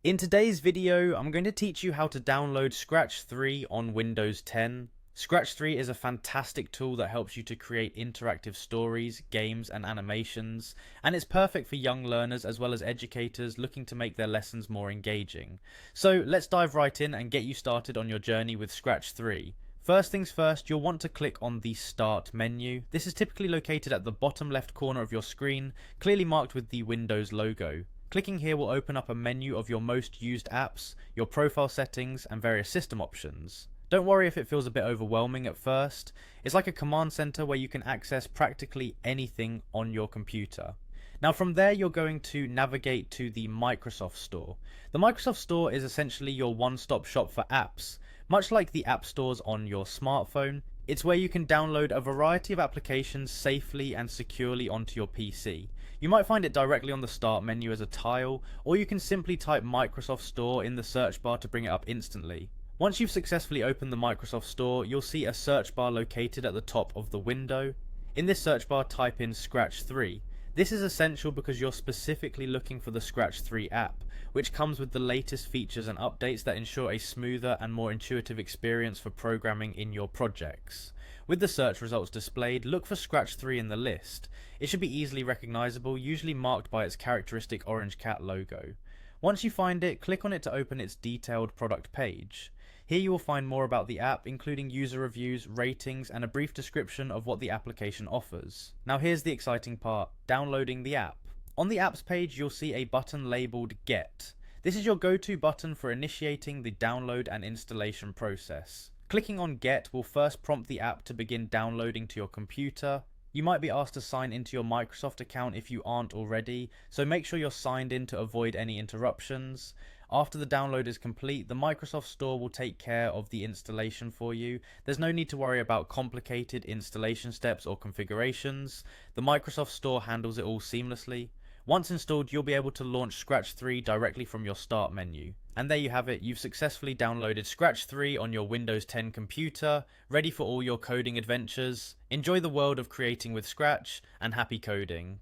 In today's video, I'm going to teach you how to download Scratch 3 on Windows 10. Scratch 3 is a fantastic tool that helps you to create interactive stories, games, and animations, and it's perfect for young learners as well as educators looking to make their lessons more engaging. So let's dive right in and get you started on your journey with Scratch 3. First things first, you'll want to click on the Start menu. This is typically located at the bottom left corner of your screen, clearly marked with the Windows logo. Clicking here will open up a menu of your most used apps, your profile settings, and various system options. Don't worry if it feels a bit overwhelming at first. It's like a command center where you can access practically anything on your computer. Now from there you're going to navigate to the Microsoft Store. The Microsoft Store is essentially your one-stop shop for apps. Much like the app stores on your smartphone, it's where you can download a variety of applications safely and securely onto your PC. You might find it directly on the Start menu as a tile, or you can simply type Microsoft Store in the search bar to bring it up instantly. Once you've successfully opened the Microsoft Store, you'll see a search bar located at the top of the window. In this search bar, type in Scratch 3. This is essential because you're specifically looking for the Scratch 3 app, which comes with the latest features and updates that ensure a smoother and more intuitive experience for programming in your projects. With the search results displayed, look for Scratch 3 in the list. It should be easily recognizable, usually marked by its characteristic orange cat logo. Once you find it, click on it to open its detailed product page. Here you will find more about the app, including user reviews, ratings, and a brief description of what the application offers. Now here's the exciting part, downloading the app. On the apps page, you'll see a button labeled Get. This is your go-to button for initiating the download and installation process. Clicking on Get will first prompt the app to begin downloading to your computer. You might be asked to sign into your Microsoft account if you aren't already, so make sure you're signed in to avoid any interruptions. After the download is complete, the Microsoft Store will take care of the installation for you. There's no need to worry about complicated installation steps or configurations. The Microsoft Store handles it all seamlessly. Once installed, you'll be able to launch Scratch 3 directly from your Start menu. And there you have it, you've successfully downloaded Scratch 3 on your Windows 10 computer, ready for all your coding adventures. Enjoy the world of creating with Scratch, and happy coding.